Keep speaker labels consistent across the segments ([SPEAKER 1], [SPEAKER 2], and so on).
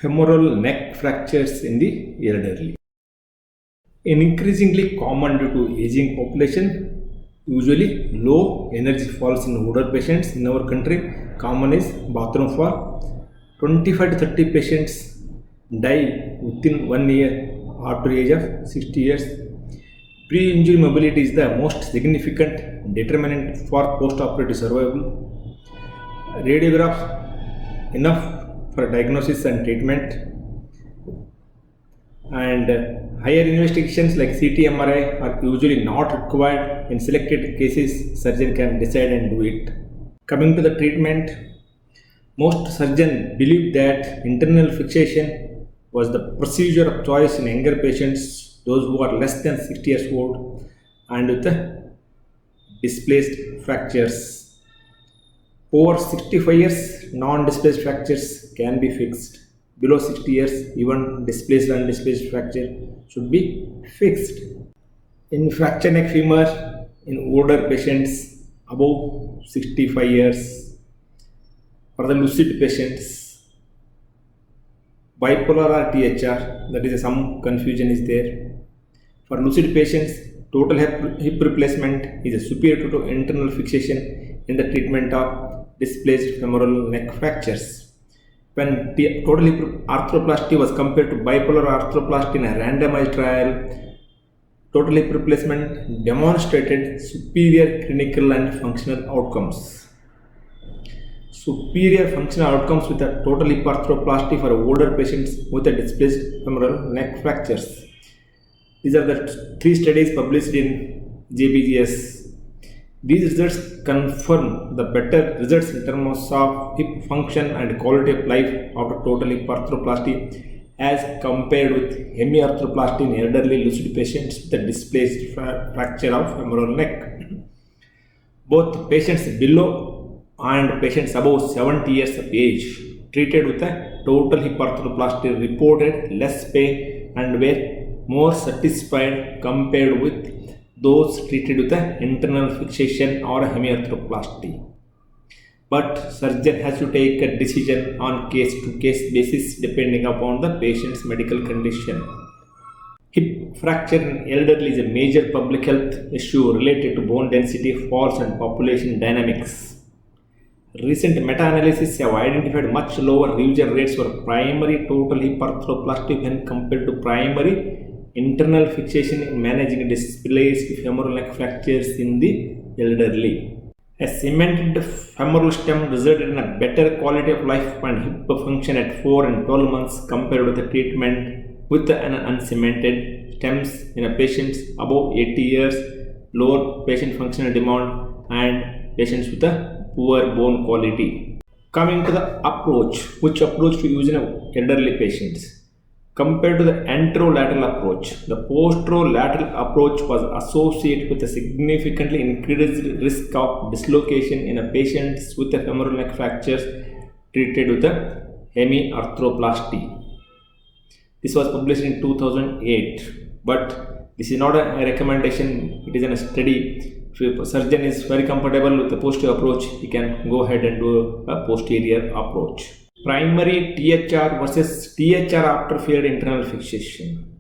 [SPEAKER 1] Femoral neck fractures in the elderly. Increasingly common due to aging population, usually low energy falls in older patients in our country. Common is bathroom fall. 25 to 30 patients die within 1 year after age of 60 years. Pre-injury mobility is the most significant determinant for post-operative survival. Radiographs enough for diagnosis and treatment, and higher investigations like CT MRI are usually not required. In selected cases, surgeon can decide and do it. Coming to the treatment, most surgeons believe that internal fixation was the procedure of choice in younger patients, those who are less than 60 years old and with the displaced fractures. Over 65 years, non-displaced fractures can be fixed. Below 60 years, even displaced and undisplaced fracture should be fixed. In fracture neck femur, in older patients above 65 years, for the lucid patients, bipolar or THR, that is some confusion is there. For lucid patients, total hip replacement is superior to internal fixation in the treatment of displaced femoral neck fractures. When total hip arthroplasty was compared to bipolar arthroplasty in a randomized trial, total hip replacement demonstrated superior clinical and functional outcomes. Superior functional outcomes with a total hip arthroplasty for older patients with a displaced femoral neck fractures. These are the 3 studies published in JBJS. These results confirm the better results in terms of hip function and quality of life after total hip arthroplasty as compared with hemiarthroplasty in elderly lucid patients with a displaced fracture of femoral neck. Both patients below and patients above 70 years of age treated with a total hip arthroplasty reported less pain and were more satisfied compared with those treated with an internal fixation or a hemiarthroplasty. But surgeon has to take a decision on case-to-case basis depending upon the patient's medical condition. Hip fracture in elderly is a major public health issue related to bone density, falls and population dynamics. Recent meta-analysis have identified much lower revision rates for primary total hip arthroplasty when compared to primary internal fixation in managing displaced femoral neck fractures in the elderly. A cemented femoral stem resulted in a better quality of life and hip function at 4 and 12 months compared with the treatment with an uncemented stems in a patients above 80 years, lower patient functional demand and patients with a poor bone quality. Coming to the approach, which approach to use in elderly patients? Compared to the anterolateral approach, the posterolateral approach was associated with a significantly increased risk of dislocation in a patients with a femoral neck fractures treated with a hemiarthroplasty. This was published in 2008, but this is not a recommendation, it is a study. If a surgeon is very comfortable with the posterior approach, he can go ahead and do a posterior approach. Primary THR versus THR after failed internal fixation.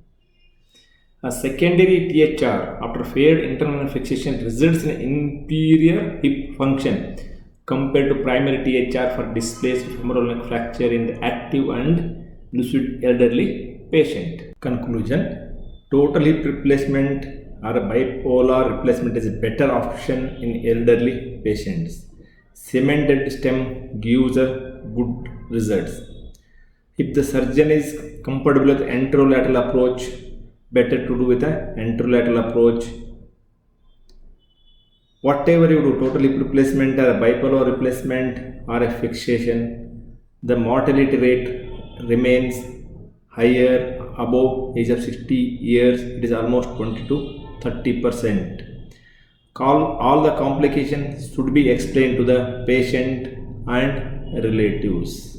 [SPEAKER 1] A secondary THR after failed internal fixation results in inferior hip function compared to primary THR for displaced femoral neck fracture in the active and lucid elderly patient. Conclusion: total hip replacement or a bipolar replacement is a better option in elderly patients. Cemented stem gives a good results. If the surgeon is comfortable with anterolateral approach, better to do with an anterolateral approach. Whatever you do, total hip replacement or a bipolar replacement or a fixation, the mortality rate remains higher above age of 60 years. It is almost 20 to 30%. All the complications should be explained to the patient and relatives.